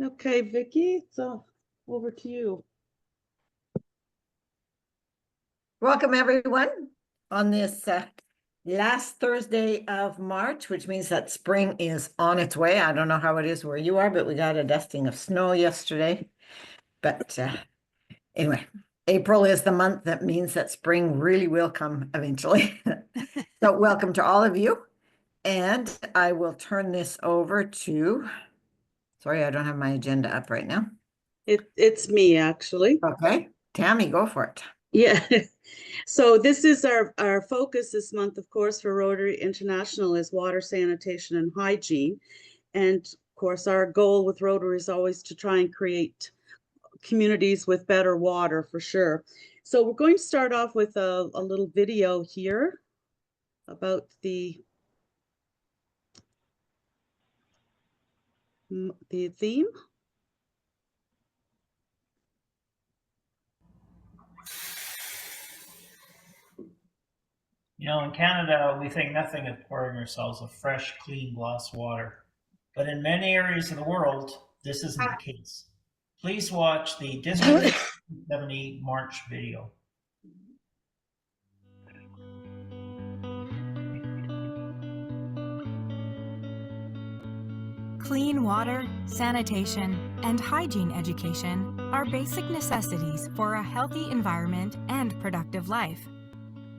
Okay, Vicky, so over to you. Welcome, everyone, on this last Thursday of March, which means that spring is on its way. I don't know how it is where you are, but we got a dusting of snow yesterday. But anyway, April is the month that means that spring really will come eventually. So welcome to all of you. And I will turn this over to, sorry, I don't have my agenda up right now. It's me, actually. Okay, Tammy, go for it. Yeah. So this is our focus this month, of course, for Rotary International is water, sanitation, and hygiene. And of course, our goal with Rotary is always to try and create communities with better water, for sure. So we're going to start off with a little video here about the theme. You know, in Canada, we think nothing of pouring ourselves a fresh, clean glass of water. But in many areas of the world, this isn't the case. Please watch the District 70 March video. Clean water, sanitation, and hygiene education are basic necessities for a healthy environment and productive life.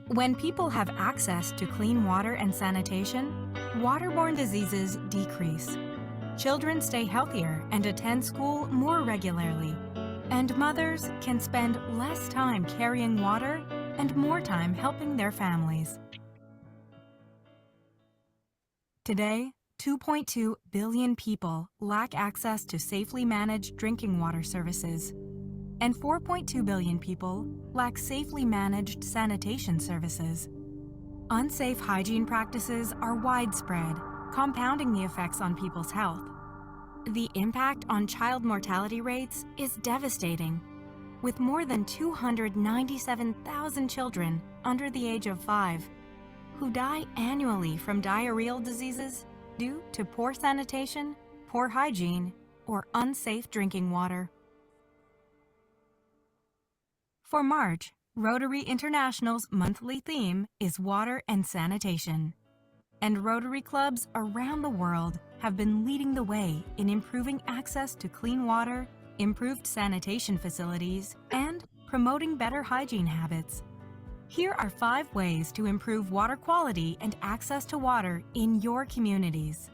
When people have access to clean water and sanitation, waterborne diseases decrease. Children stay healthier and attend school more regularly, and mothers can spend less time carrying water and more time helping their families. Today, 2.2 billion people lack access to safely managed drinking water services, and 4.2 billion people lack safely managed sanitation services. Unsafe hygiene practices are widespread, compounding the effects on people's health. The impact on child mortality rates is devastating, with more than 297,000 children under the age of 5 who die annually from diarrheal diseases due to poor sanitation, poor hygiene, or unsafe drinking water. For March, Rotary International's monthly theme is water and sanitation. And Rotary clubs around the world have been leading the way in improving access to clean water, improved sanitation facilities, and promoting better hygiene habits. Here are 5 ways to improve water quality and access to water in your communities.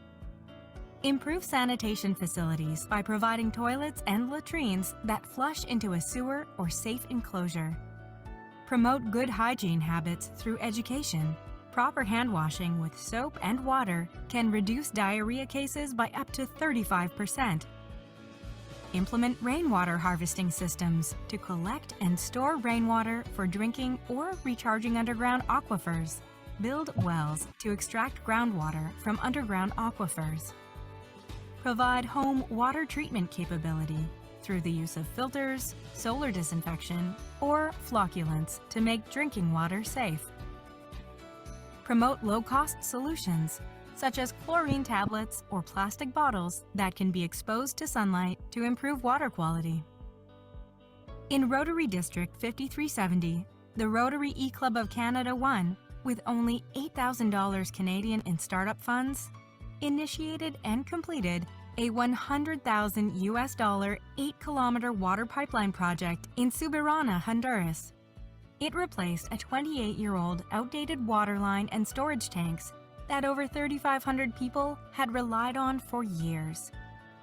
Improve sanitation facilities by providing toilets and latrines that flush into a sewer or safe enclosure. Promote good hygiene habits through education. Proper hand washing with soap and water can reduce diarrhea cases by up to 35%. Implement rainwater harvesting systems to collect and store rainwater for drinking or recharging underground aquifers. Build wells to extract groundwater from underground aquifers. Provide home water treatment capability through the use of filters, solar disinfection, or flocculants to make drinking water safe. Promote low-cost solutions, such as chlorine tablets or plastic bottles that can be exposed to sunlight to improve water quality. In Rotary District 5370, the Rotary E-Club of Canada won, with only $8,000 Canadian in startup funds, initiated and completed a $100,000 8-kilometer water pipeline project in Subirana, Honduras. It replaced a 28-year-old outdated water line and storage tanks that over 3,500 people had relied on for years,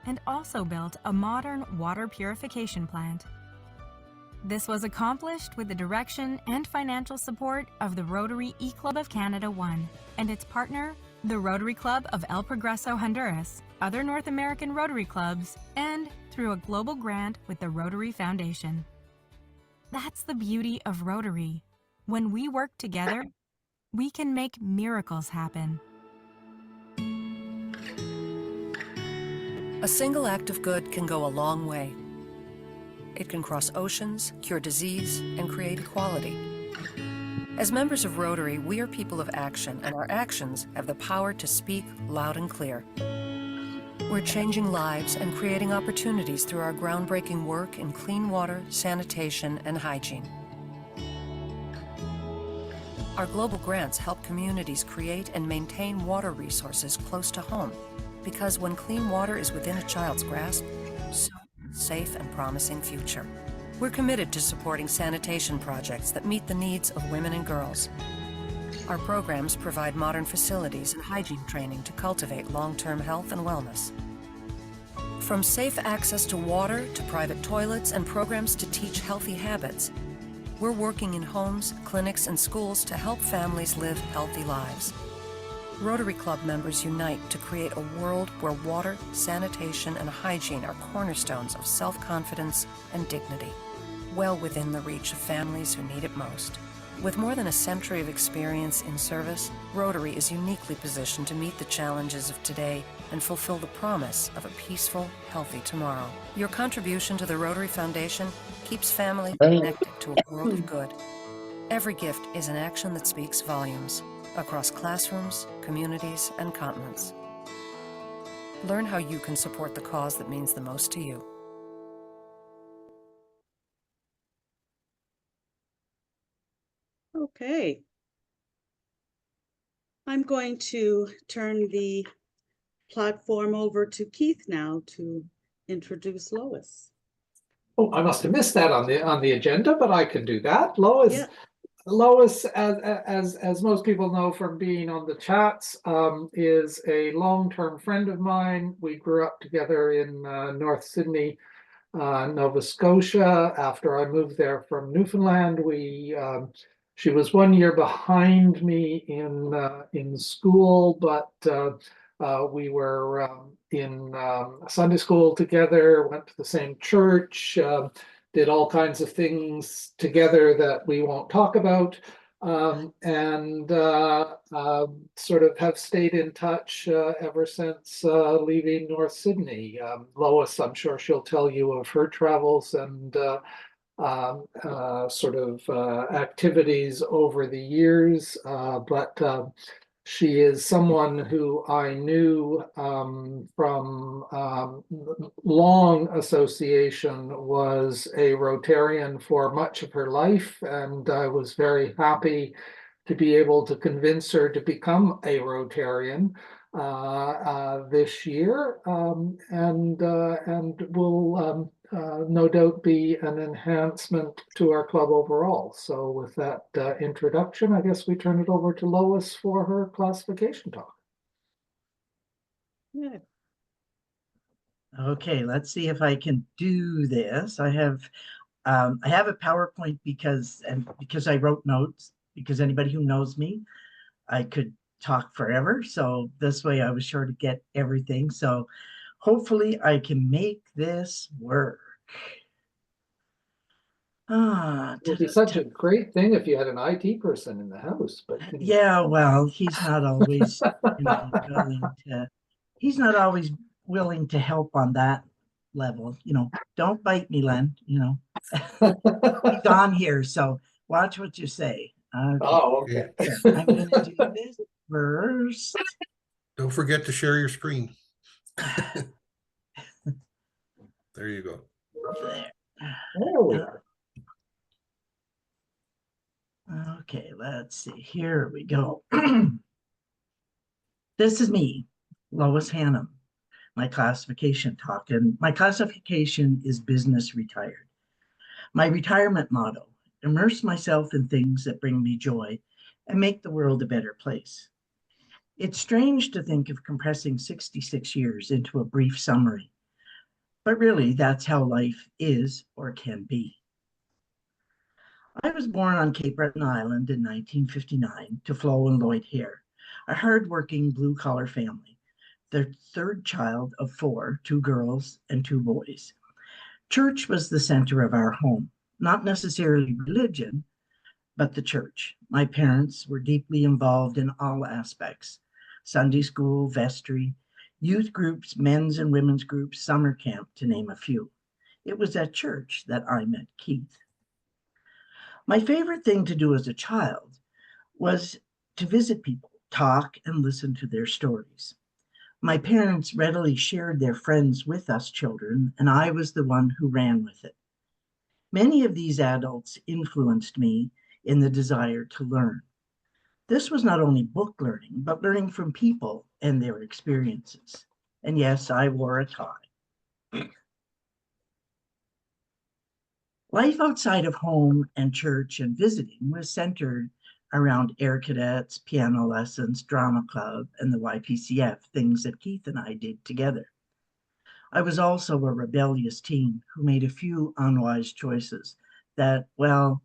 and also built a modern water purification plant. This was accomplished with the direction and financial support of the Rotary E-Club of Canada 1 and its partner, the Rotary Club of El Progreso, Honduras, other North American Rotary clubs, and through a global grant with the Rotary Foundation. That's the beauty of Rotary. When we work together, we can make miracles happen. A single act of good can go a long way. It can cross oceans, cure disease, and create equality. As members of Rotary, we are people of action, and our actions have the power to speak loud and clear. We're changing lives and creating opportunities through our groundbreaking work in clean water, sanitation, and hygiene. Our global grants help communities create and maintain water resources close to home, because when clean water is within a child's grasp, so safe and promising future. We're committed to supporting sanitation projects that meet the needs of women and girls. Our programs provide modern facilities and hygiene training to cultivate long-term health and wellness. From safe access to water to private toilets and programs to teach healthy habits, we're working in homes, clinics, and schools to help families live healthy lives. Rotary Club members unite to create a world where water, sanitation, and hygiene are cornerstones of self-confidence and dignity, well within the reach of families who need it most. With more than a century of experience in service, Rotary is uniquely positioned to meet the challenges of today and fulfill the promise of a peaceful, healthy tomorrow. Your contribution to the Rotary Foundation keeps families connected to a world of good. Every gift is an action that speaks volumes across classrooms, communities, and continents. Learn how you can support the cause that means the most to you. Okay. I'm going to turn the platform over to Keith now to introduce Lois. Oh, I must have missed that on the agenda, but I can do that. Lois, Yeah. Lois, as most people know from being on the chats, is a long-term friend of mine. We grew up together in North Sydney, Nova Scotia. After I moved there from Newfoundland, she was 1 year behind me in school, but we were in Sunday school together, went to the same church, did all kinds of things together that we won't talk about, and sort of have stayed in touch ever since leaving North Sydney. Lois, I'm sure she'll tell you of her travels and sort of activities over the years, but she is someone who I knew from long association, was a Rotarian for much of her life, and I was very happy to be able to convince her to become a Rotarian this year, and will no doubt be an enhancement to our club overall. So with that introduction, I guess we turn it over to Lois for her classification talk. Yeah. Okay, let's see if I can do this. I have a PowerPoint because I wrote notes, because anybody who knows me, I could talk forever. So this way I was sure to get everything. So hopefully I can make this work. It would be such a great thing if you had an IT person in the house, but yeah, well, he's not always he's not always willing to help on that level. Don't bite me, Len. He's on here, so watch what you say. Okay. Oh, okay. Here, I'm going to do this first. Don't forget to share your screen. There you go. There we are. Okay, let's see. Here we go. This is me, Lois Hannam, my classification talk. And my classification is business retired. My retirement motto: immerse myself in things that bring me joy and make the world a better place. It's strange to think of compressing 66 years into a brief summary, but really that's how life is or can be. I was born on Cape Breton Island in 1959 to Flo and Lloyd Hare, a hardworking blue-collar family, the third child of 4, 2 girls and 2 boys. Church was the center of our home, not necessarily religion, but the church. My parents were deeply involved in all aspects: Sunday school, vestry, youth groups, men's and women's groups, summer camp, to name a few. It was at church that I met Keith. My favorite thing to do as a child was to visit people, talk, and listen to their stories. My parents readily shared their friends with us children, and I was the one who ran with it. Many of these adults influenced me in the desire to learn. This was not only book learning, but learning from people and their experiences. And yes, I wore a tie. Life outside of home and church and visiting was centered around Air Cadets, piano lessons, drama club, and the YPCF, things that Keith and I did together. I was also a rebellious teen who made a few unwise choices that, well,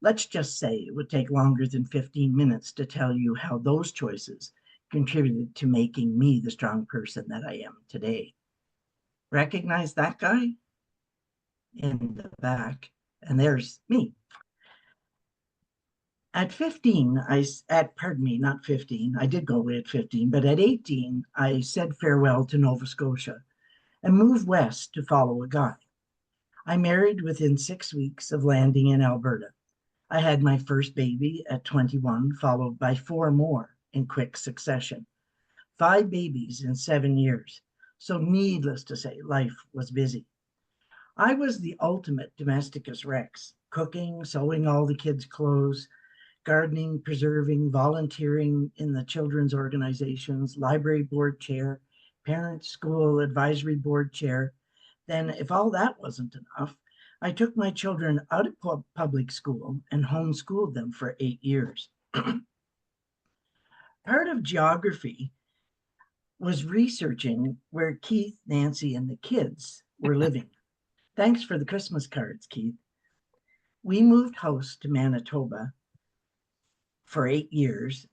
let's just say it would take longer than 15 minutes to tell you how those choices contributed to making me the strong person that I am today. Recognize that guy in the back? And there's me. At 15, pardon me, not 15, I did go away at 15, but at 18, I said farewell to Nova Scotia and moved west to follow a guy. I married within 6 weeks of landing in Alberta. I had my first baby at 21, followed by 4 more in quick succession. 5 babies in 7 years. So needless to say, life was busy. I was the ultimate domesticus rex, cooking, sewing all the kids' clothes, gardening, preserving, volunteering in the children's organizations, library board chair, parent school advisory board chair. Then, if all that wasn't enough, I took my children out of public school and homeschooled them for 8 years. Part of geography was researching where Keith, Nancy, and the kids were living. Thanks for the Christmas cards, Keith. We moved house to Manitoba for 8 years,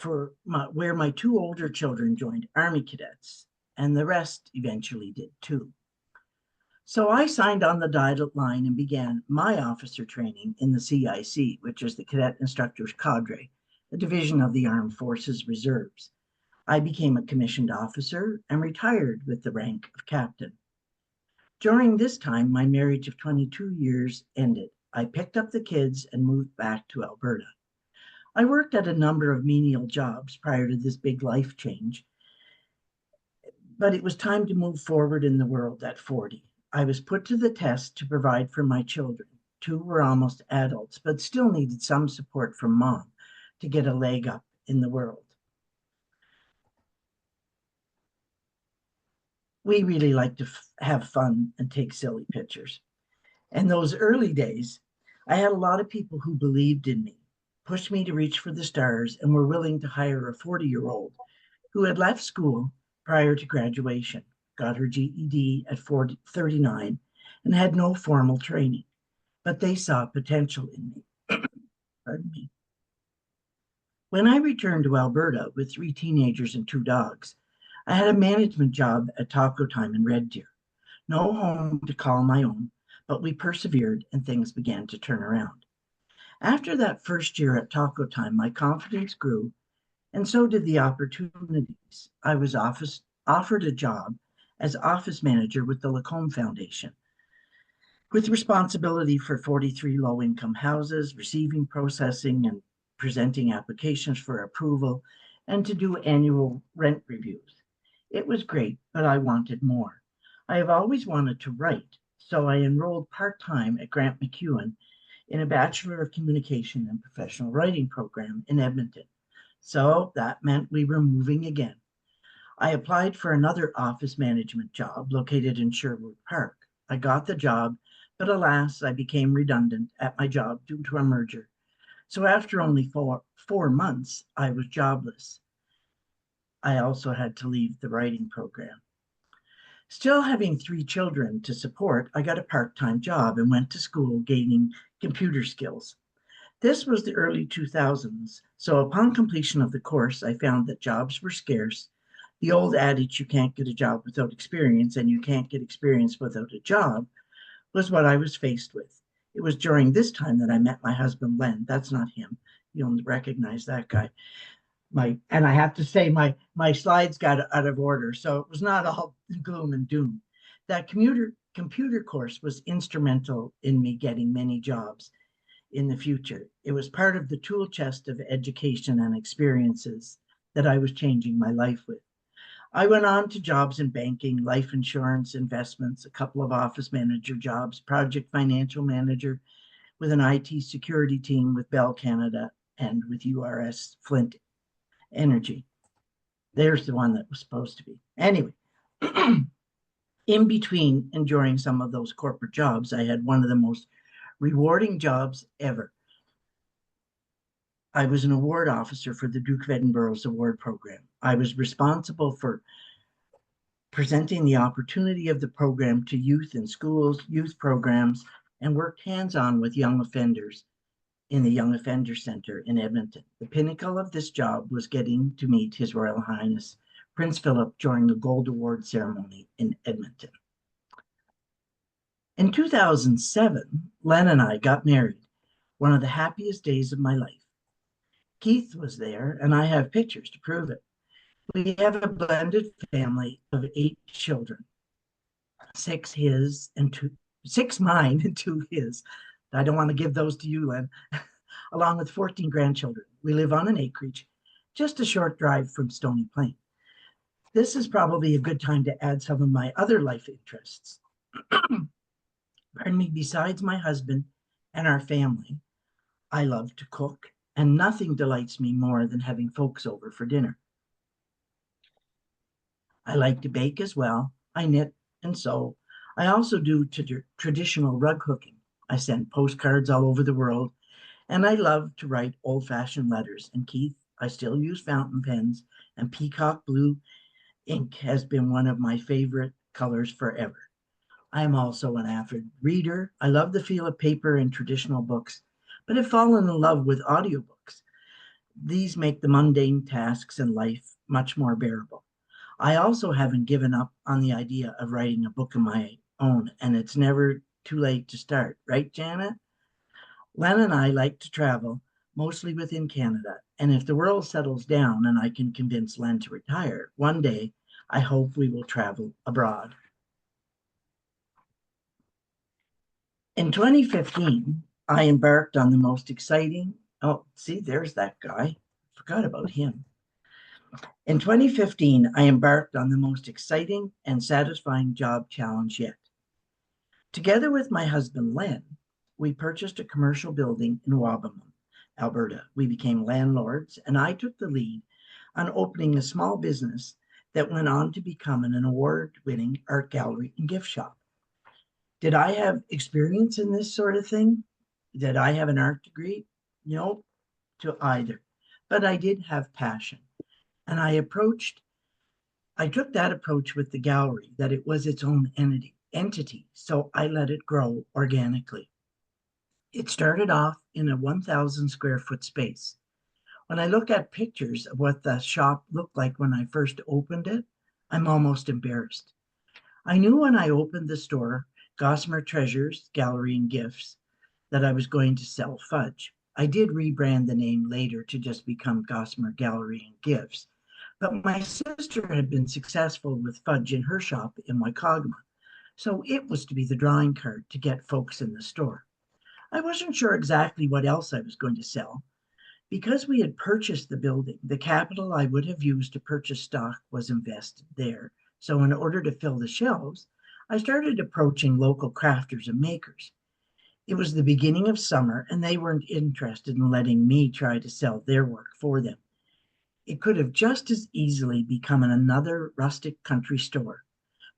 where my 2 older children joined Army cadets, and the rest eventually did too. So I signed on the dotted line and began my officer training in the CIC, which is the Cadet Instructors Cadre, a division of the Armed Forces Reserves. I became a commissioned officer and retired with the rank of captain. During this time, my marriage of 22 years ended. I picked up the kids and moved back to Alberta. I worked at a number of menial jobs prior to this big life change, but it was time to move forward in the world at 40. I was put to the test to provide for my children. 2 were almost adults, but still needed some support from mom to get a leg up in the world. We really like to have fun and take silly pictures. And those early days, I had a lot of people who believed in me, pushed me to reach for the stars, and were willing to hire a 40-year-old who had left school prior to graduation, got her GED at 39, and had no formal training, but they saw potential in me. Pardon me. When I returned to Alberta with 3 teenagers and 2 dogs, I had a management job at Taco Time in Red Deer. No home to call my own, but we persevered and things began to turn around. After that first year at Taco Time, my confidence grew, and so did the opportunities. I was offered a job as office manager with the Lacombe Foundation, with responsibility for 43 low-income houses, receiving, processing, and presenting applications for approval, and to do annual rent reviews. It was great, but I wanted more. I have always wanted to write, so I enrolled part-time at Grant MacEwan in a Bachelor of Communication and Professional Writing program in Edmonton. So that meant we were moving again. I applied for another office management job located in Sherwood Park. I got the job, but alas, I became redundant at my job due to a merger. So after only four months, I was jobless. I also had to leave the writing program. Still having 3 children to support, I got a part-time job and went to school gaining computer skills. This was the early 2000s, so upon completion of the course, I found that jobs were scarce. The old adage, you can't get a job without experience and you can't get experience without a job, was what I was faced with. It was during this time that I met my husband, Len. That's not him. You'll recognize that guy. And I have to say my slides got out of order, so it was not all gloom and doom. That computer course was instrumental in me getting many jobs in the future. It was part of the tool chest of education and experiences that I was changing my life with. I went on to jobs in banking, life insurance, investments, a couple of office manager jobs, project financial manager with an IT security team with Bell Canada and with URS Flint Energy. There's the one that was supposed to be. Anyway, in between enjoying some of those corporate jobs, I had one of the most rewarding jobs ever. I was an award officer for the Duke of Edinburgh's award program. I was responsible for presenting the opportunity of the program to youth in schools, youth programs, and worked hands-on with young offenders in the Young Offender Center in Edmonton. The pinnacle of this job was getting to meet His Royal Highness Prince Philip during the Gold Award ceremony in Edmonton. In 2007, Len and I got married, one of the happiest days of my life. Keith was there, and I have pictures to prove it. We have a blended family of 8 children, 6 his and 6 mine and 2 his. I don't want to give those to you, Len, along with 14 grandchildren. We live on an acreage, just a short drive from Stony Plain. This is probably a good time to add some of my other life interests. Pardon me, besides my husband and our family, I love to cook, and nothing delights me more than having folks over for dinner. I like to bake as well. I knit and sew. I also do traditional rug hooking. I send postcards all over the world, and I love to write old-fashioned letters. And Keith, I still use fountain pens, and peacock blue ink has been one of my favorite colors forever. I am also an avid reader. I love the feel of paper and traditional books, but have fallen in love with audiobooks. These make the mundane tasks in life much more bearable. I also haven't given up on the idea of writing a book of my own, and it's never too late to start, right, Janet? Len and I like to travel, mostly within Canada, and if the world settles down and I can convince Len to retire, one day I hope we will travel abroad. In 2015, I embarked on the most exciting, oh, see, there's that guy. Forgot about him. In 2015, I embarked on the most exciting and satisfying job challenge yet. Together with my husband, Len, we purchased a commercial building in Wabamun, Alberta. We became landlords, and I took the lead on opening a small business that went on to become an award-winning art gallery and gift shop. Did I have experience in this sort of thing? Did I have an art degree? No, to either. But I did have passion. And I took that approach with the gallery, that it was its own entity. So I let it grow organically. It started off in a 1,000 square foot space. When I look at pictures of what the shop looked like when I first opened it, I'm almost embarrassed. I knew when I opened the store, Gossamer Treasures, Gallery and Gifts, that I was going to sell fudge. I did rebrand the name later to just become Gossamer Gallery and Gifts, but my sister had been successful with fudge in her shop in Waikagama, so it was to be the drawing card to get folks in the store. I wasn't sure exactly what else I was going to sell. Because we had purchased the building, the capital I would have used to purchase stock was invested there. So in order to fill the shelves, I started approaching local crafters and makers. It was the beginning of summer, and they weren't interested in letting me try to sell their work for them. It could have just as easily become another rustic country store,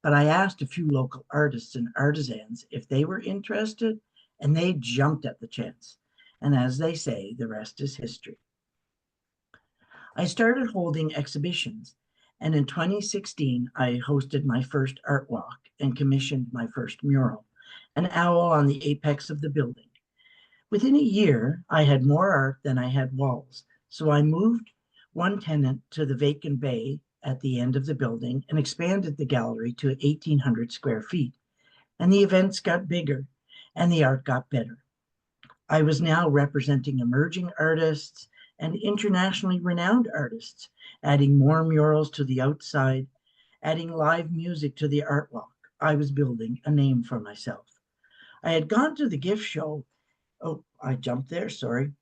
but I asked a few local artists and artisans if they were interested, and they jumped at the chance. And as they say, the rest is history. I started holding exhibitions, and in 2016, I hosted my first art walk and commissioned my first mural, an owl on the apex of the building. Within a year, I had more art than I had walls, so I moved one tenant to the vacant bay at the end of the building and expanded the gallery to 1,800 square feet. And the events got bigger, and the art got better. I was now representing emerging artists and internationally renowned artists, adding more murals to the outside, adding live music to the art walk. I was building a name for myself. I had gone to the gift show. Oh, I jumped there, sorry.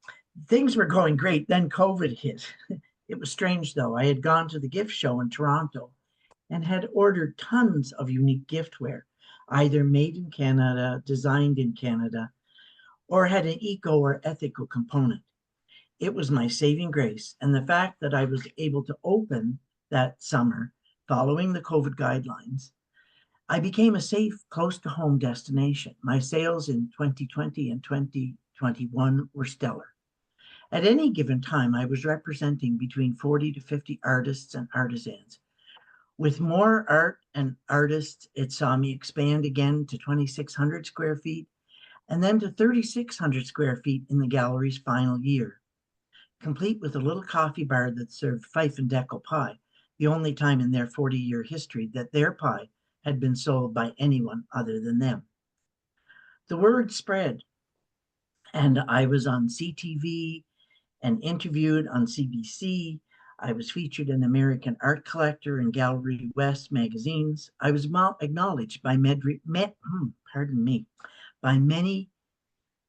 Things were going great, then COVID hit. It was strange though. I had gone to the gift show in Toronto and had ordered tons of unique giftware, either made in Canada, designed in Canada, or had an eco or ethical component. It was my saving grace, and the fact that I was able to open that summer following the COVID guidelines, I became a safe, close to home destination. My sales in 2020 and 2021 were stellar. At any given time, I was representing between 40 to 50 artists and artisans. With more art and artists, it saw me expand again to 2,600 square feet and then to 3,600 square feet in the gallery's final year, complete with a little coffee bar that served Fife and Deckle pie, the only time in their 40-year history that their pie had been sold by anyone other than them. The word spread, and I was on CTV and interviewed on CBC. I was featured in American Art Collector and Gallery West magazines. I was acknowledged by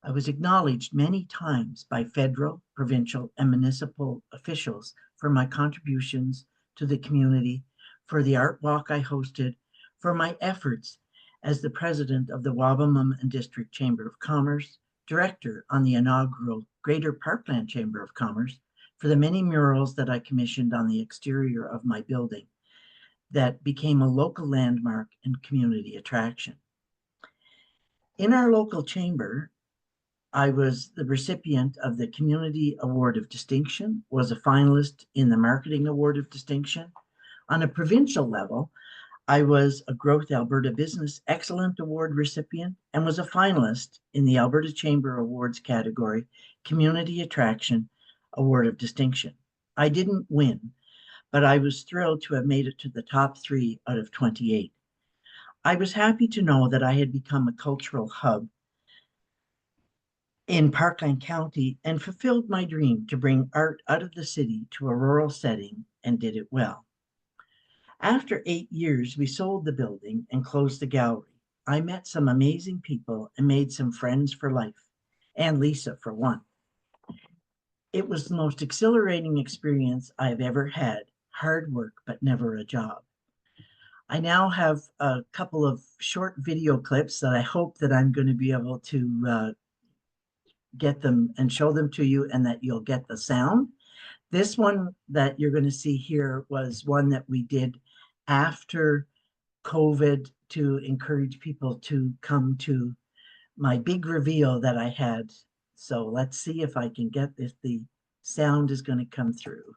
I was acknowledged many times by federal, provincial, and municipal officials for my contributions to the community, for the art walk I hosted, for my efforts as the president of the Wabamun and District Chamber of Commerce, director on the inaugural Greater Parkland Chamber of Commerce, for the many murals that I commissioned on the exterior of my building that became a local landmark and community attraction. In our local chamber, I was the recipient of the Community Award of Distinction, was a finalist in the Marketing Award of Distinction. On a provincial level, I was a Growth Alberta Business Excellent Award recipient and was a finalist in the Alberta Chamber Awards category, Community Attraction Award of Distinction. I didn't win, but I was thrilled to have made it to the top 3 out of 28. I was happy to know that I had become a cultural hub in Parkland County and fulfilled my dream to bring art out of the city to a rural setting, and did it well. After 8 years, we sold the building and closed the gallery. I met some amazing people and made some friends for life, AnnLisa for one. It was the most exhilarating experience I've ever had. Hard work, but never a job. I now have a couple of short video clips that I hope that I'm going to be able to get them and show them to you, and that you'll get the sound. This one that you're going to see here was one that we did after COVID to encourage people to come to my big reveal that I had. So let's see if I can get this. The sound is going to come through.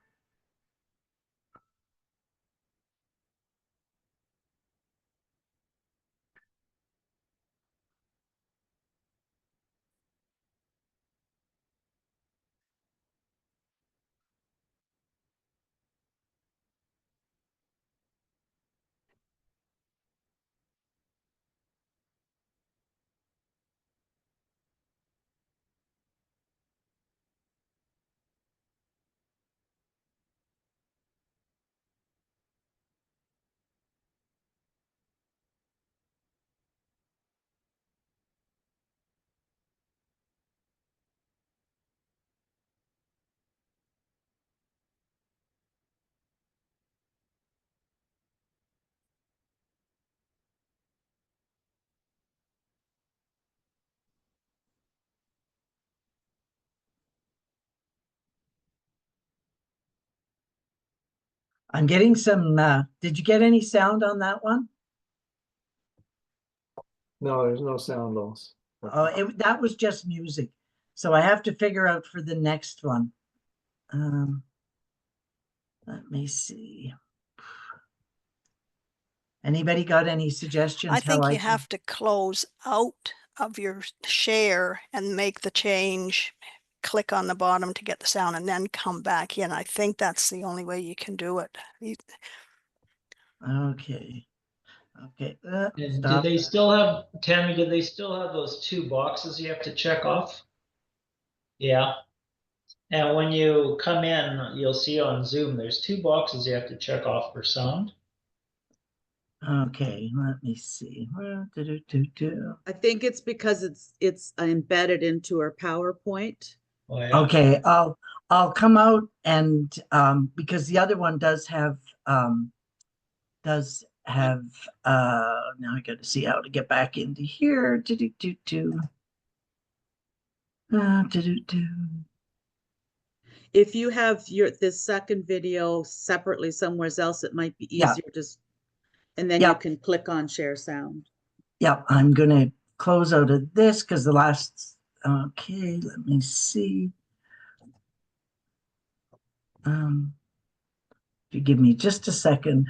I'm getting some, did you get any sound on that one? No, there's no sound, Lois. Oh, that was just music. So I have to figure out for the next one. Let me see. Anybody got any suggestions? I think how you have to close out of your share and make the change. Click on the bottom to get the sound and then come back in. I think that's the only way you can do it. Okay. Okay. And Stop. did they still have, Tammy, did they still have those 2 boxes you have to check off? Yeah. And when you come in, you'll see on Zoom, there's 2 boxes you have to check off for sound. Okay, let me see. I think it's because it's embedded into our PowerPoint. Oh, yeah. Okay, I'll come out and because the other one does have does have, now I got to see how to get back into here. If you have this second video separately somewhere else, it might be Yeah. easier just, and then you Yeah. can click on share sound. Yep, I'm gonna close out of this because the last, okay, let me see. If you give me just a second,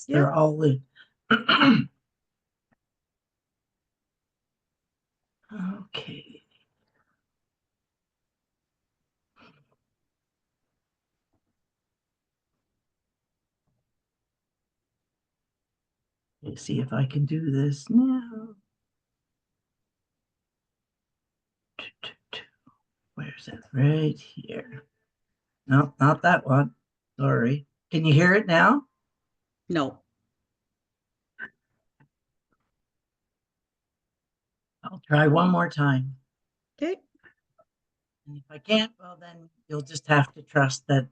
they're all the okay. Let's see if I can do this now. Where's it? Right here. No, not that one. Sorry. Can you hear it now? No. I'll try one more time. Okay. And if I can't, well, then you'll just have to trust that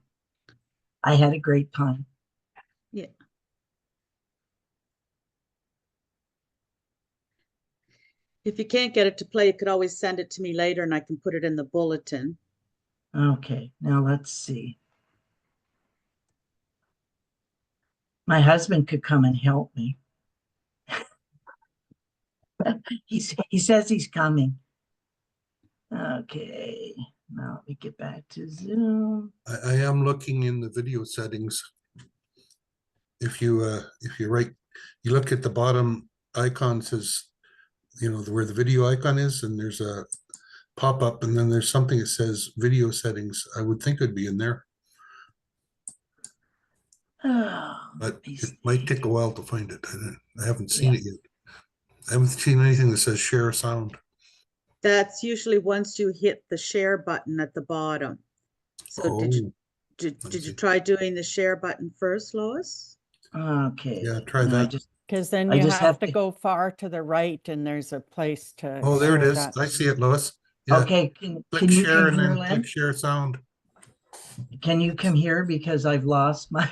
I had a great time. Yeah. If you can't get it to play, you could always send it to me later and I can put it in the bulletin. Okay, now let's see. My husband could come and help me. He says he's coming. Okay, now we get back to Zoom. I am looking in the video settings. If you look at the bottom icon, says, you know, where the video icon is, and there's a pop-up, and then there's something that says video settings. I would think it'd be in there, but it might take a while to find it. I haven't seen it yet. I haven't seen anything that says share sound. That's usually once you hit the share button at the bottom. So did you try doing the share button first, Lois? Okay. Yeah, try that. Because then I you just have to go far to the right and there's a place to. Oh, there it share is. that. I see it, Lois. Yeah. Okay, Click can you share come and here, then Len? click share sound. Can you come here because I've lost my,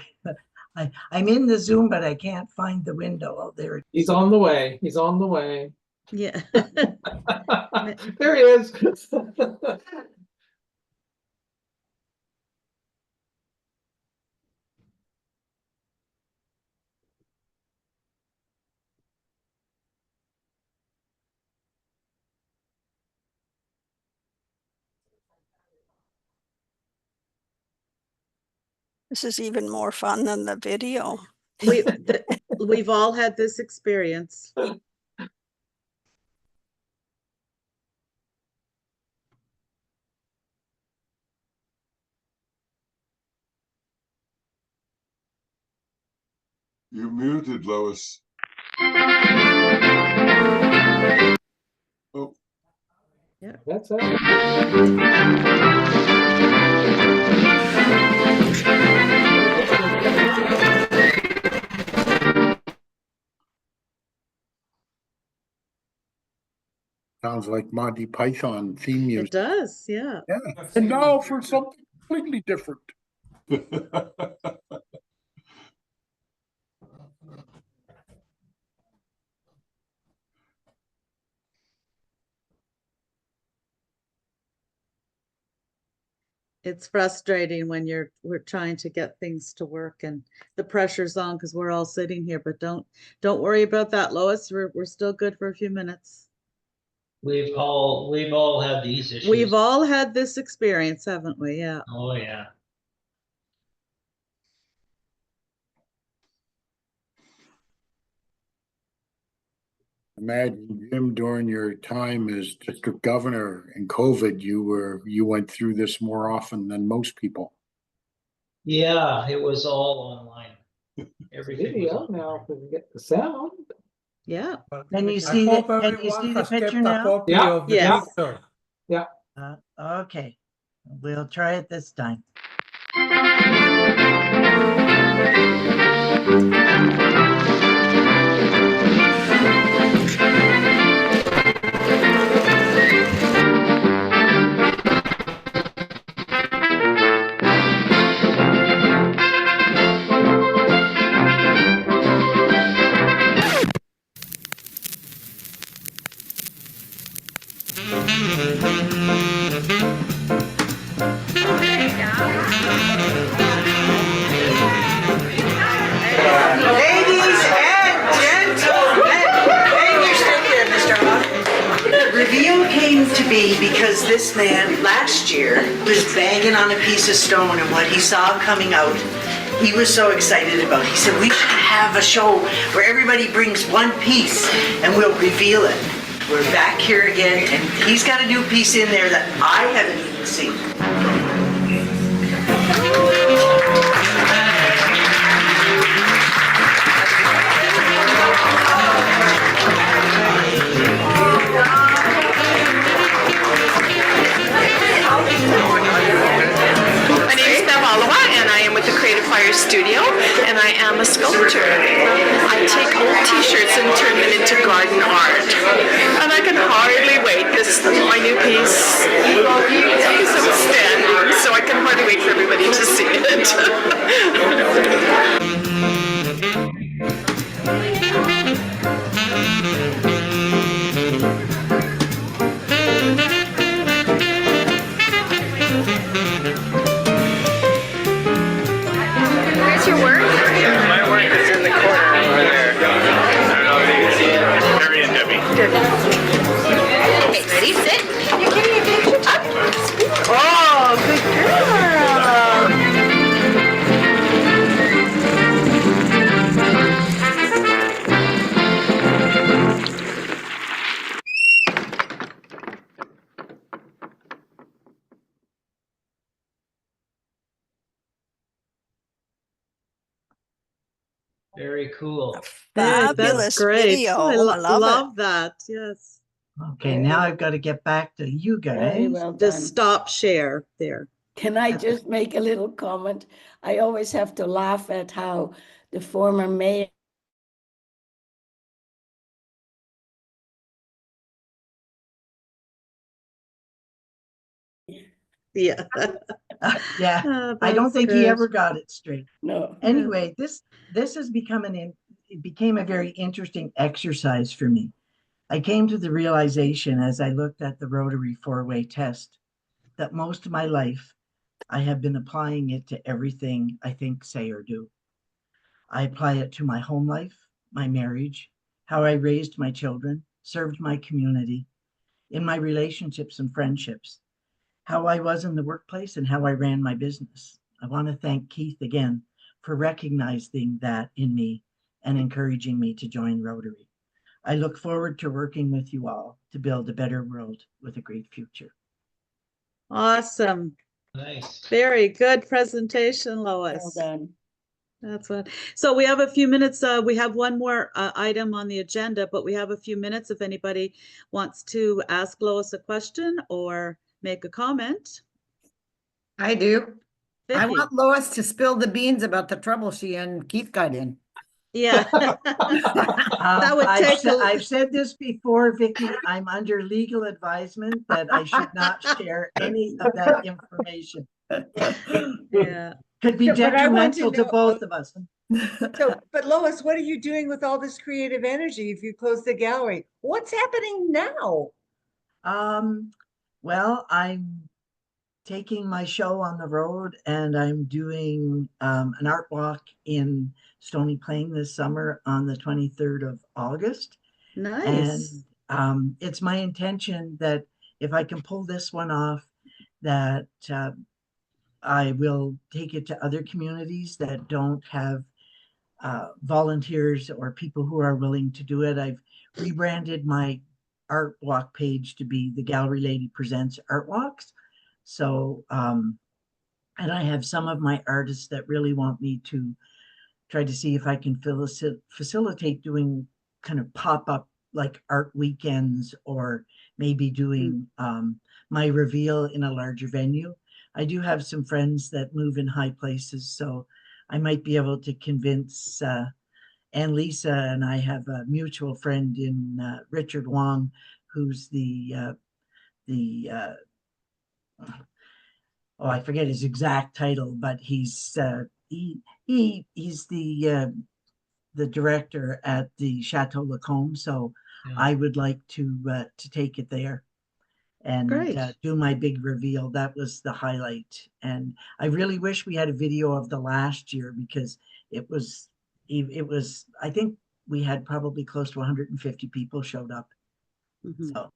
I'm in the Zoom, but I can't find the window. Oh, there it is. He's on the way. He's on the way. Yeah. There he is. This is even more fun than the video. We've all had this experience. You're muted, Lois. Oh. Yeah. That's it. Sounds like Monty Python theme music. It does, yeah. Yeah. And now for something completely different. It's frustrating when we're trying to get things to work and the pressure's on because we're all sitting here, but don't worry about that, Lois. We're still good for a few minutes. We've all had these issues. We've all had this experience, haven't we? Yeah. Oh, yeah. Imagine, Jim, during your time as district governor in COVID, you went through this more often than most people. Yeah, it was all online. Everything was Video online. now, if we can get the sound. Yeah. Can you see the picture now? Yeah. Yes. Yeah. Okay, we'll try it this time. because this man last year was banging on a piece of stone, and what he saw coming out, he was so excited about. He said, we should have a show where everybody brings one piece and we'll reveal it. We're back here again, and he's got a new piece in there that I haven't even seen. My name is Bev Oliwa, and I am with the Creative Fire Studio, and I am a sculptor. I take old t-shirts and turn them into garden art. And I can hardly wait. This is my new piece. It's outstanding, so I can hardly wait for everybody to see it. Where's your work? My work is in the corner over there. I don't know if you can see it. Harry and Debbie. Okay, ready, sit. You're getting a picture up. Oh, good girl. Very cool. Yeah, that's Fabulous great. video. Oh, I I love it. love that. Yes. Okay, now I've got to get back to you Very guys. well done. Just stop share there. Can I just make a little comment? I always have to laugh at how the former mayor Yeah. Yeah, I don't think he ever got it straight. No. Anyway, this has become it became a very interesting exercise for me. I came to the realization as I looked at the rotary four-way test that most of my life I have been applying it to everything I think, say, or do. I apply it to my home life, my marriage, how I raised my children, served my community, in my relationships and friendships, how I was in the workplace, and how I ran my business. I want to thank Keith again for recognizing that in me and encouraging me to join Rotary. I look forward to working with you all to build a better world with a great future. Awesome. Nice. Very good presentation, Lois. Well done. That's what. So we have a few minutes. We have one more item on the agenda, but we have a few minutes if anybody wants to ask Lois a question or make a comment. I do. I Vicky. want Lois to spill the beans about the trouble she and Keith got in. Yeah. That would take I've said this before, Vicky. I'm under legal advisement that I should not share any of that information. Yeah. Could be Yeah, but I want to detrimental to know- both of us. So, but Lois, what are you doing with all this creative energy if you close the gallery? What's happening now? Well, I'm taking my show on the road, and I'm doing an art walk in Stony Plain this summer on the 23rd of August. Nice. And it's my intention that if I can pull this one off, that I will take it to other communities that don't have volunteers or people who are willing to do it. I've rebranded my art walk page to be the Gallery Lady Presents Art Walks. So, and I have some of my artists that really want me to try to see if I can facilitate doing kind of pop-up like art weekends, or maybe doing my reveal in a larger venue. I do have some friends that move in high places, so I might be able to convince AnnLisa, and I have a mutual friend in Richard Wong, who's oh, I forget his exact title, but he's the director at the Chateau Lacombe. So I would like to take it there and do my big reveal. That was the highlight. And I really wish we had a video of the last year, because it was, I think we had probably close to 150 people showed up. So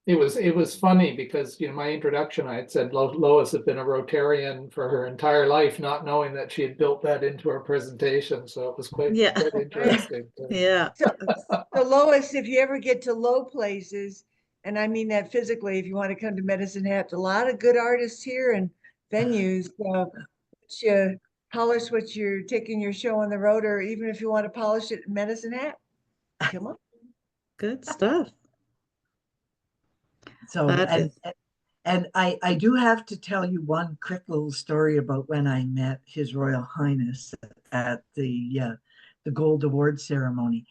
it was funny because, you know, my introduction, I had said Lois had been a Rotarian for her entire life, not knowing that she had built that into her presentation. So it was quite Yeah. interesting. Yeah. So Lois, if you ever get to low places, and I mean that physically, if you want to come to Medicine Hat, a lot of good artists here and venues. Polish what you're taking your show on the road, or even if you want to polish it in Medicine Hat, come on. Good stuff. So, and I do have to tell you one quick little story about when I met His Royal Highness at the Gold Award ceremony.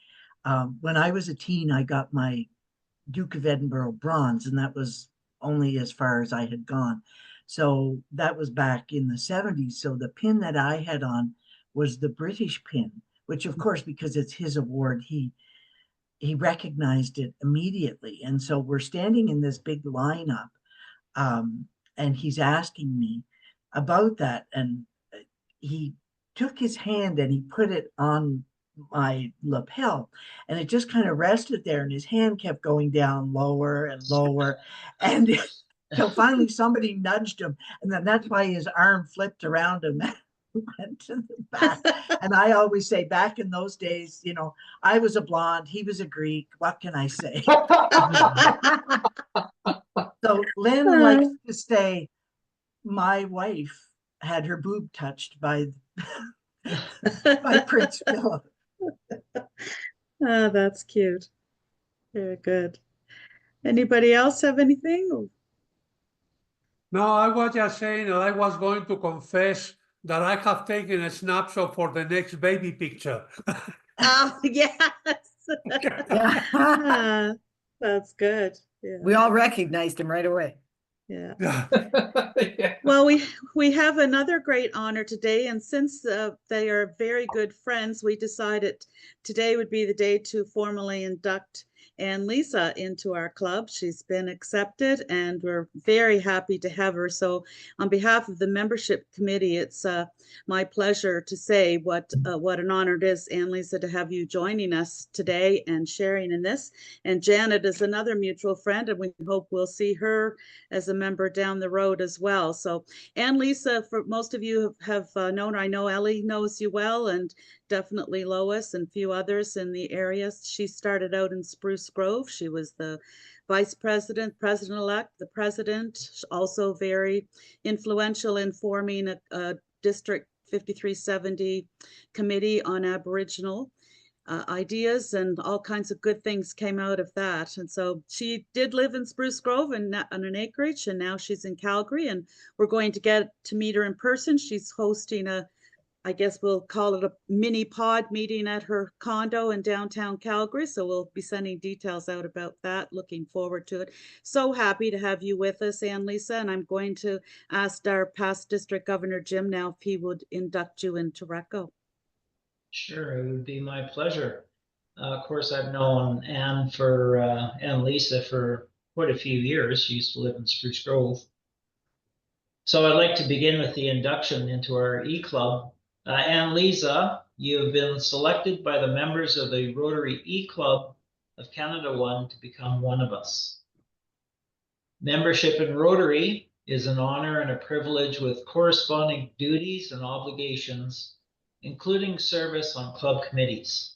When I was a teen, I got my Duke of Edinburgh bronze, and that was only as far as I had gone. So that was back in the 70s. So the pin that I had on was the British pin, which of course, because it's his award, he recognized it immediately. And so we're standing in this big lineup, and he's asking me about that. And he took his hand and he put it on my lapel, and it just kind of rested there, and his hand kept going down lower and lower. And so finally somebody nudged him, and then that's why his arm flipped around him and went to the back. And I always say, back in those days, you know, I was a blonde, he was a Greek. What can I say? So Lynn likes to say, my wife had her boob touched by Prince Philip. Oh, that's cute. Very good. Anybody else have anything? No, I was just saying that I was going to confess that I have taken a snapshot for the next baby picture. Oh, yes. Ah, that's good. Yeah. We all recognized him right away. Yeah. Well, we have another great honor today, and since they are very good friends, we decided today would be the day to formally induct AnnLisa into our club. She's been accepted, and we're very happy to have her. So on behalf of the membership committee, it's my pleasure to say what an honor it is, AnnLisa, to have you joining us today and sharing in this. And Janet is another mutual friend, and we hope we'll see her as a member down the road as well. So AnnLisa, for most of you have known her. I know Ellie knows you well, and definitely Lois and a few others in the area. She started out in Spruce Grove. She was the vice president, president-elect, the president, also very influential in forming a District 5370 committee on Aboriginal ideas, and all kinds of good things came out of that. And so she did live in Spruce Grove and on an acreage, and now she's in Calgary, and we're going to get to meet her in person. She's hosting I guess we'll call it a mini pod meeting at her condo in downtown Calgary. So we'll be sending details out about that. Looking forward to it. So happy to have you with us, AnnLisa, and I'm going to ask our past district governor, Jim, now if he would induct you into RECCO. Sure, it would be my pleasure. Of course, I've known AnnLisa for quite a few years. She used to live in Spruce Grove. So I'd like to begin with the induction into our E-Club. AnnLisa, you have been selected by the members of the Rotary E-Club of Canada 1 to become one of us. Membership in Rotary is an honor and a privilege with corresponding duties and obligations, including service on club committees.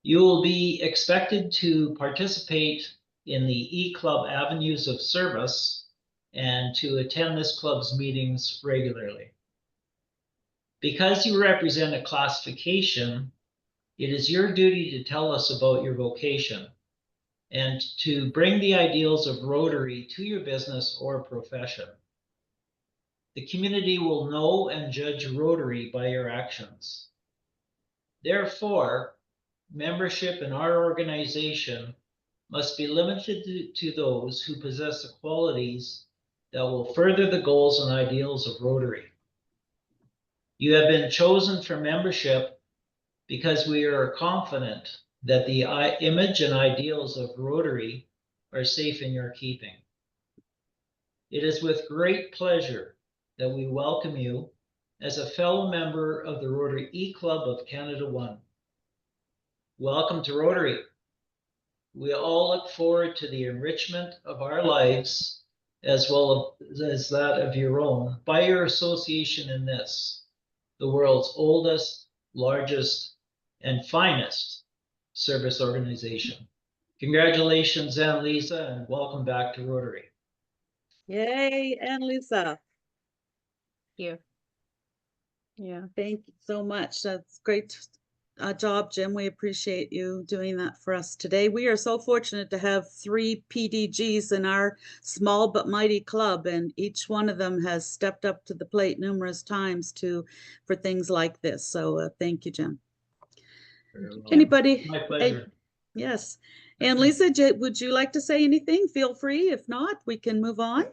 You will be expected to participate in the E-Club avenues of service and to attend this club's meetings regularly. Because you represent a classification, it is your duty to tell us about your vocation and to bring the ideals of Rotary to your business or profession. The community will know and judge Rotary by your actions. Therefore, membership in our organization must be limited to those who possess the qualities that will further the goals and ideals of Rotary. You have been chosen for membership because we are confident that the image and ideals of Rotary are safe in your keeping. It is with great pleasure that we welcome you as a fellow member of the Rotary E-Club of Canada 1. Welcome to Rotary. We all look forward to the enrichment of our lives as well as that of your own by your association in this, the world's oldest, largest, and finest service organization. Congratulations, AnnLisa, and welcome back to Rotary. Yay, AnnLisa. you. Yeah. Thank you so much. That's great job, Jim. We appreciate you doing that for us today. We are so fortunate to have 3 PDGs in our small but mighty club, and each one of them has stepped up to the plate numerous times for things like this. So thank you, Jim. Anybody? My pleasure. Yes. AnnLisa, would you like to say anything? Feel free. If not, we can move on.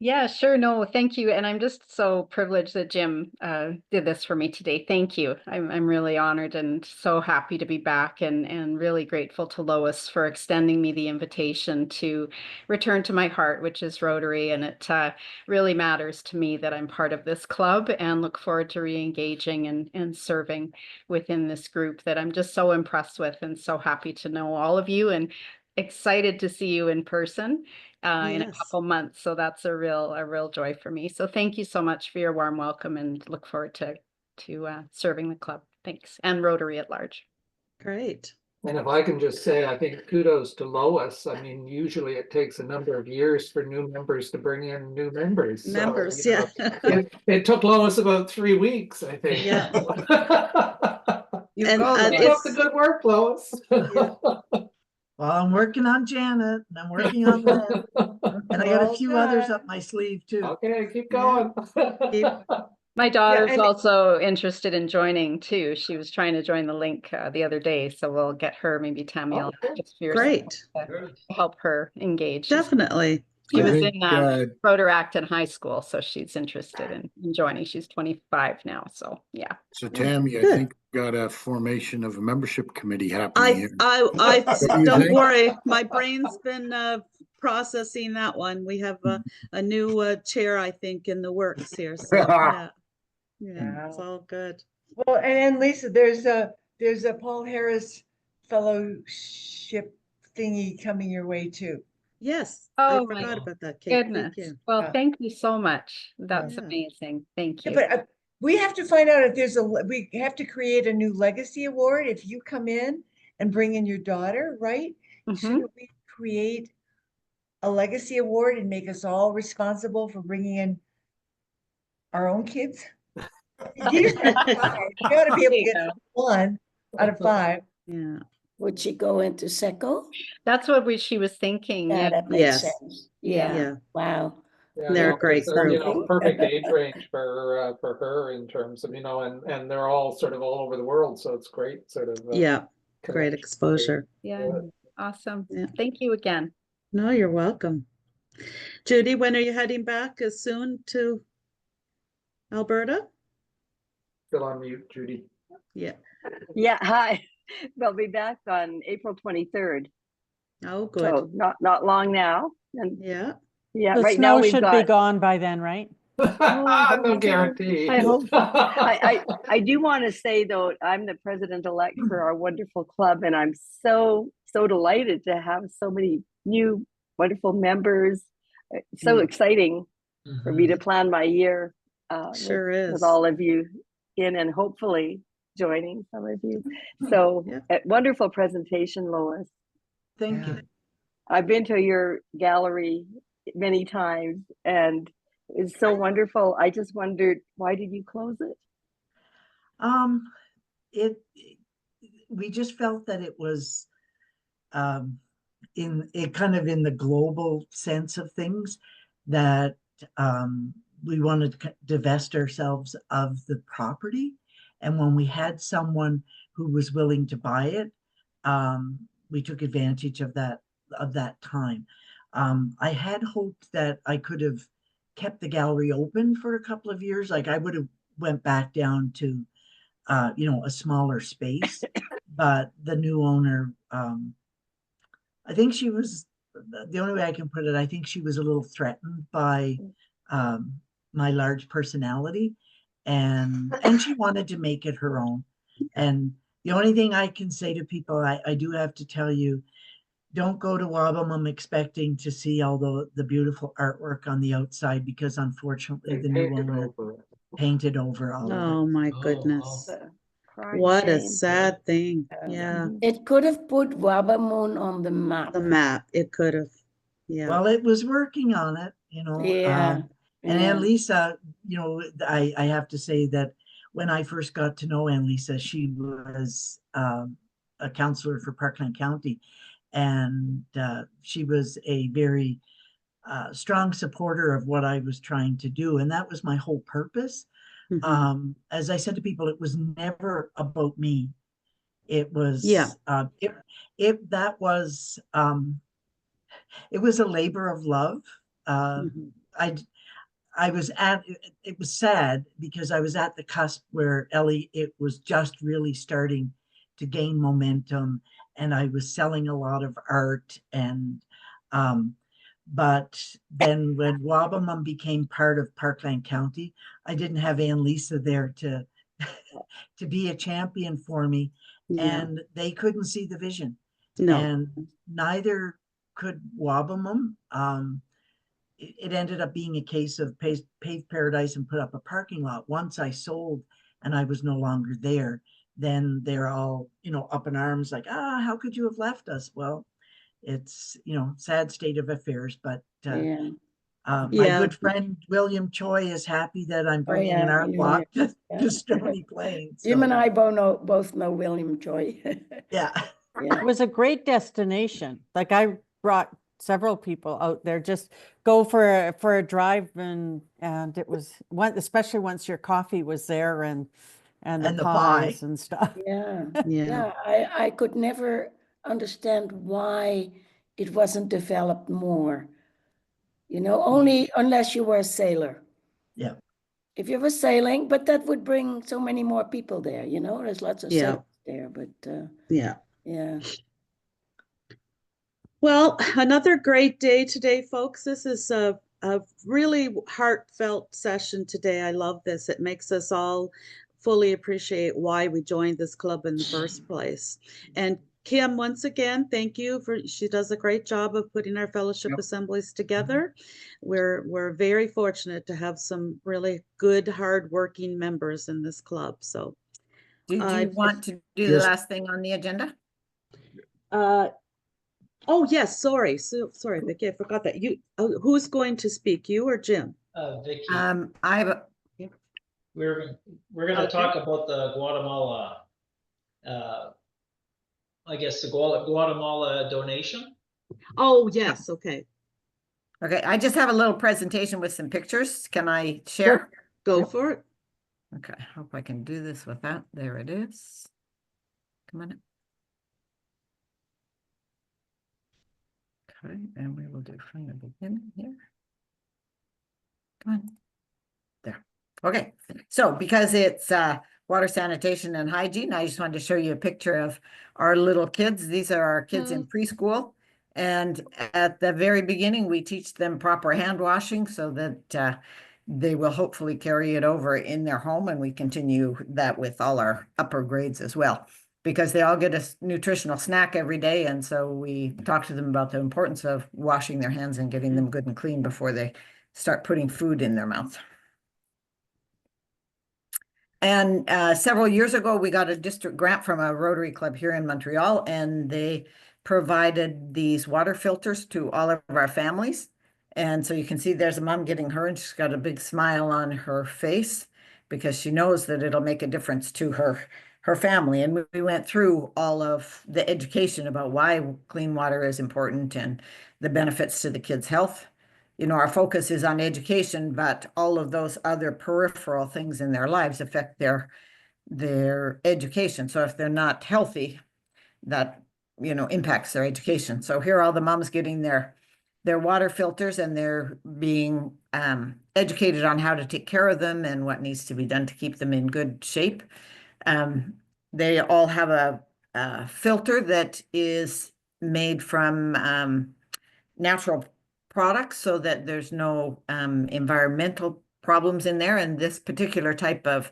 Yeah, sure. No, thank you. And I'm just so privileged that Jim did this for me today. Thank you. I'm really honored and so happy to be back, and really grateful to Lois for extending me the invitation to return to my heart, which is Rotary. And it really matters to me that I'm part of this club, and look forward to re-engaging and serving within this group that I'm just so impressed with, and so happy to know all of you, and excited to see you in person in a couple months. So that's a real joy for me. So thank you so much for your warm welcome, and look forward to serving the club. Thanks. And Rotary at large. Great. And if I can just say, I think kudos to Lois. I mean, usually it takes a number of years for new members to bring in new members. Members, so, yeah. it took Lois about 3 weeks, I think. Yeah. Keep up the good work, Lois. Well, I'm working on Janet, and I'm working on Lynn, and I got a few others up my sleeve too. Okay, keep going. My daughter's also interested in joining too. She was trying to join the link the other day, so we'll get her, maybe Tammy, Great. to help her engage. Definitely. She was in Rotaract in high school, so she's interested in joining. She's 25 now, so yeah. So Tammy, I think we've got a formation of a membership committee happening here. I don't worry. My brain's been processing that one. We have a new chair, I think, in the works here. So yeah, it's all good. Well, and Lisa, there's a Paul Harris fellowship thingy coming your way too. Yes. Oh, I forgot about that, Kate. Goodness. Thank you. Well, thank you so much. That's amazing. Thank you. Yeah, but we have to find out if we have to create a new legacy award. If you come in and bring in your daughter, right? Shouldn't we create a legacy award and make us all responsible for bringing in our own kids? You got to be able to get 1 out of 5. Yeah. Would she go into RECCO? That's what she was thinking. Yeah, that makes sense. Yeah. Wow. Yeah, they're a great group. Perfect age range for her in terms of, and they're all sort of all over the world, so it's great sort of great exposure. Yeah, awesome. Thank you again. No, you're welcome. Judy, when are you heading back? As soon to Alberta? Still on mute, Judy. Yeah. Yeah, hi. They'll be back on April 23rd. Oh, good. So not long now. And yeah. The right snow now we've should got, be gone by then, right? No guarantee. I hope. I do want to say though, I'm the president-elect for our wonderful club, and I'm so delighted to have so many new wonderful members. It's so exciting for me to plan my year with all of you in, and hopefully joining some of you. So wonderful presentation, Lois. Thank you. I've been to your gallery many times, and it's so wonderful. I just wondered, why did you close it? We just felt that it was in the global sense of things, that we wanted to divest ourselves of the property. And when we had someone who was willing to buy it, we took advantage of that time. I had hoped that I could have kept the gallery open for a couple of years. Like I would have went back down to, a smaller space, but the new owner, I think she was, the only way I can put it, I think she was a little threatened by my large personality, and she wanted to make it her own. And the only thing I can say to people, I do have to tell you, don't go to Wabamun expecting to see all the beautiful artwork on the outside, because unfortunately They the new painted owner over it. painted over all of it. Oh my Oh, goodness. Crying What a shame. sad thing. Yeah. It could have put Wabamun on the map. The map, it could have. Yeah. Well, it was working on it, Yeah. and yeah. AnnLisa, I have to say that when I first got to know AnnLisa, she was a counselor for Parkland County, and she was a very strong supporter of what I was trying to do, and that was my whole purpose. As I said to people, it was never about me. It was it was a labor of love. I was at, it was sad because I was at the cusp where it was just really starting to gain momentum, and I was selling a lot of art, and but then when Wabamun became part of Parkland County, I didn't have AnnLisa there to to be a champion for me, and they couldn't see the vision. No. And neither could Wabamun. It ended up being a case of pave paradise and put up a parking lot. Once I sold and I was no longer there, then they're all, up in arms like, how could you have left us? Well, it's, sad state of affairs, but my good friend William Choi is happy that I'm bringing an art walk to Stony Plains. Jim and I both know William Choi. Yeah. It was a great destination. Like, I brought several people out there, just go for a drive, and it was especially once your coffee was there and the pies and stuff. Yeah. I could never understand why it wasn't developed more. Only unless you were a sailor. Yeah. If you were sailing, but that would bring so many more people there. There's lots of sailors there, but yeah. Well, another great day today, folks. This is a really heartfelt session today. I love this. It makes us all fully appreciate why we joined this club in the first place. And Kim, once again, thank you she does a great job of putting our fellowship assemblies together. We're very fortunate to have some really good, hardworking members in this club. So do you want to do the last thing on the agenda? Oh, yes, sorry, Vicky, I forgot that. Who's going to speak, you or Jim? Vicky. We're going to talk about the Guatemala, I guess the Guatemala donation. Oh, yes, okay. Okay, I just have a little presentation with some pictures. Can I share? Go for it. Okay, hope I can do this without. There it is. Come on. Okay, and we will do from the beginning here. Come on. There. Okay, so because it's water, sanitation, and hygiene, I just wanted to show you a picture of our little kids. These are our kids in preschool. And at the very beginning, we teach them proper hand washing so that they will hopefully carry it over in their home. And we continue that with all our upper grades as well, because they all get a nutritional snack every day. And so we talk to them about the importance of washing their hands and getting them good and clean before they start putting food in their mouth. And several years ago, we got a district grant from a Rotary Club here in Montreal, and they provided these water filters to all of our families. And so you can see there's a mom getting her, and she's got a big smile on her face because she knows that it'll make a difference to her family. And we went through all of the education about why clean water is important and the benefits to the kids' health. Our focus is on education, but all of those other peripheral things in their lives affect their education. So if they're not healthy, that impacts their education. So here are all the moms getting their water filters, and they're being educated on how to take care of them and what needs to be done to keep them in good shape. They all have a filter that is made from natural products so that there's no environmental problems in there. And this particular type of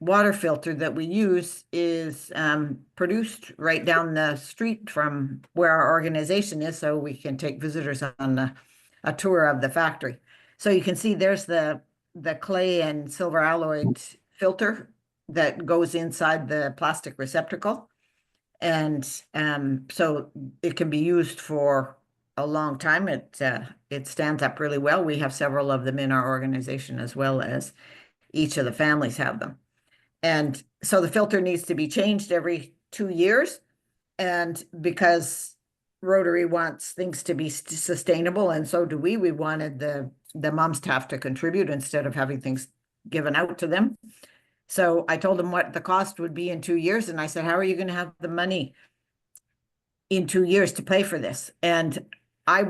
water filter that we use is produced right down the street from where our organization is, so we can take visitors on a tour of the factory. So you can see there's the clay and silver alloyed filter that goes inside the plastic receptacle. And so it can be used for a long time. It stands up really well. We have several of them in our organization, as well as each of the families have them. And so the filter needs to be changed every 2 years. And because Rotary wants things to be sustainable, and so do we wanted the moms to have to contribute instead of having things given out to them. So I told them what the cost would be in 2 years. And I said, how are you going to have the money in 2 years to pay for this? And I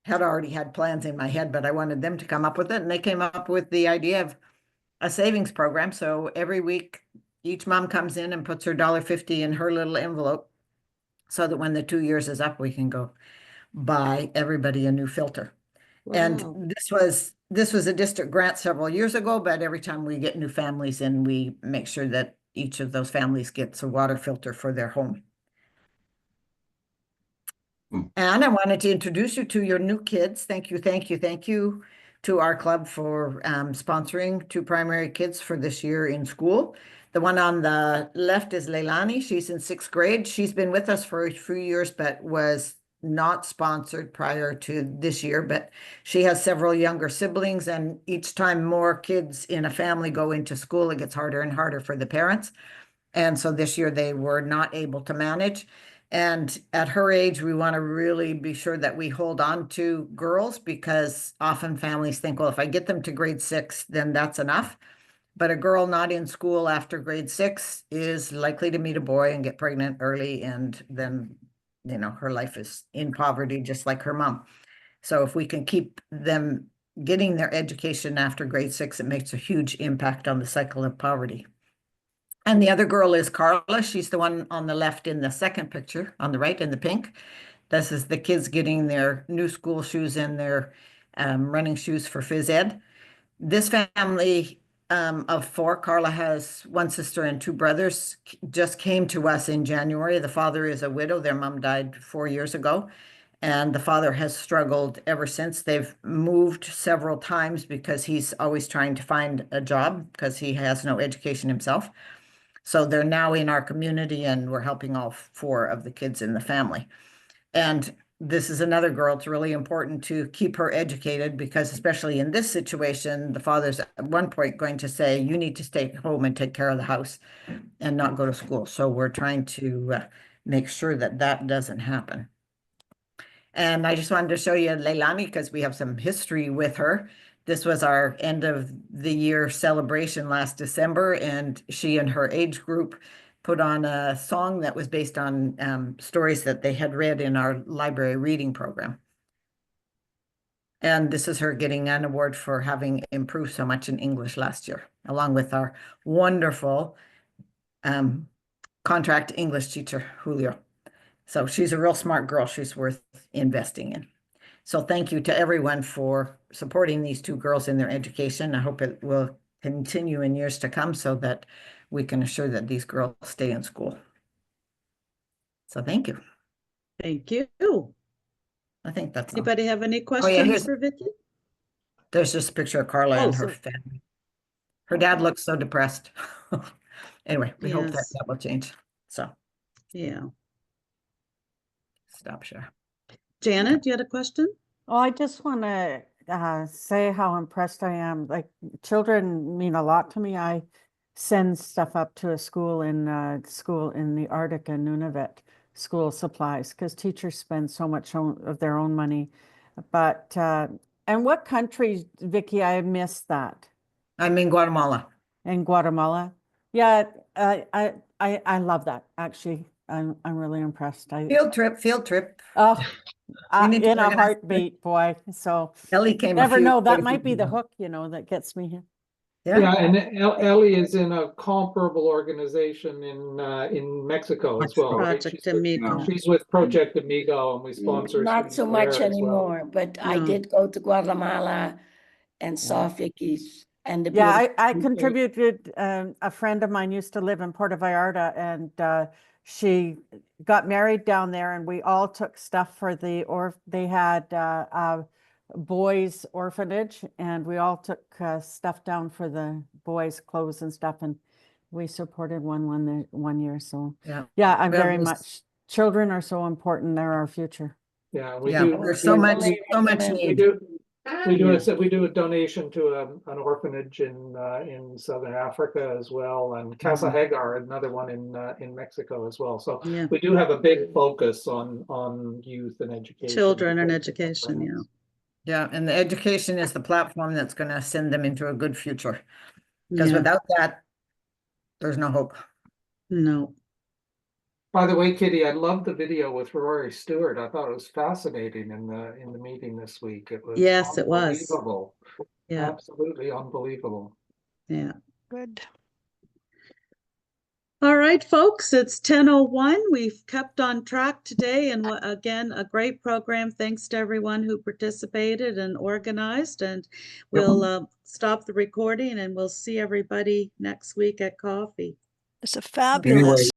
had already had plans in my head, but I wanted them to come up with it. And they came up with the idea of a savings program. So every week, each mom comes in and puts her $1.50 in her little envelope, so that when the 2 years is up, we can go buy everybody a new filter. Wow. And this was a district grant several years ago, but every time we get new families in, we make sure that each of those families gets a water filter for their home. And I wanted to introduce you to your new kids. Thank you to our club for sponsoring 2 primary kids for this year in school. The one on the left is Leilani. She's in 6th grade. She's been with us for a few years, but was not sponsored prior to this year. But she has several younger siblings, and each time more kids in a family go into school, it gets harder and harder for the parents. And so this year they were not able to manage. And at her age, we want to really be sure that we hold on to girls, because often families think, well, if I get them to grade 6, then that's enough. But a girl not in school after grade 6 is likely to meet a boy and get pregnant early. And then, her life is in poverty, just like her mom. So if we can keep them getting their education after grade 6, it makes a huge impact on the cycle of poverty. And the other girl is Carla. She's the one on the left in the second picture, on the right in the pink. This is the kids getting their new school shoes and their running shoes for phys ed. This family of 4, Carla has 1 sister and 2 brothers, just came to us in January. The father is a widow. Their mom died 4 years ago. And the father has struggled ever since. They've moved several times because he's always trying to find a job, because he has no education himself. So they're now in our community, and we're helping all 4 of the kids in the family. And this is another girl. It's really important to keep her educated, because especially in this situation, the father's at one point going to say, you need to stay home and take care of the house and not go to school. So we're trying to make sure that that doesn't happen. And I just wanted to show you Leilani, because we have some history with her. This was our end of the year celebration last December, and she and her age group put on a song that was based on stories that they had read in our library reading program. And this is her getting an award for having improved so much in English last year, along with our wonderful contract English teacher, Julio. So she's a real smart girl. She's worth investing in. So thank you to everyone for supporting these 2 girls in their education. I hope it will continue in years to come, so that we can assure that these girls stay in school. So thank you. Thank you. I think that's all. Anybody have any questions for Vicki? There's just a picture of Carla and her family. Her dad looks so depressed. Anyway, we hope that will change. So yeah. Stop share. Janet, do you had a question? Oh, I just want to say how impressed I am. Like, children mean a lot to me. I send stuff up to a school in the Arctic and Nunavut, school supplies, because teachers spend so much of their own money. But and what country, Vicki? I missed that. I'm in Guatemala. In Guatemala, yeah. I love that. Actually, I'm really impressed. Field trip. Oh. In a heartbeat, boy. So Ellie came. Never know. That might be the hook, that gets me here. Yeah, and Ellie is in a comparable organization in Mexico as well. Project Amigo. She's with Project Amigo, and we sponsor. Not so much anymore, but I did go to Guatemala and saw Vicky's and the Yeah, I beautiful contributed, a friend of mine used to live in Puerto Vallarta, and she got married down there, and we all took stuff for they had a boys orphanage, and we all took stuff down for the boys' clothes and stuff, and we supported one year. So yeah, I'm Well, very this- much, children are so important. They're our future. Yeah, there's so much need. We do a donation to an orphanage in Southern Africa as well, and Casa Hagar, another one in Mexico as well. So Yeah. we do have a big focus on youth and education. Children and education, yeah. Yeah, and the education is the platform that's going to send them into a good future. Because Yeah. without that, there's no hope. No. By the way, Kitty, I loved the video with Rory Stewart. I thought it was fascinating in the meeting this week. It was Yes, it was. unbelievable. Yeah. Absolutely unbelievable. Yeah. Good. All right, folks, it's 10:01. We've kept on track today, and again, a great program. Thanks to everyone who participated and organized, and we'll stop the recording, and we'll see everybody next week at coffee. It's a fabulous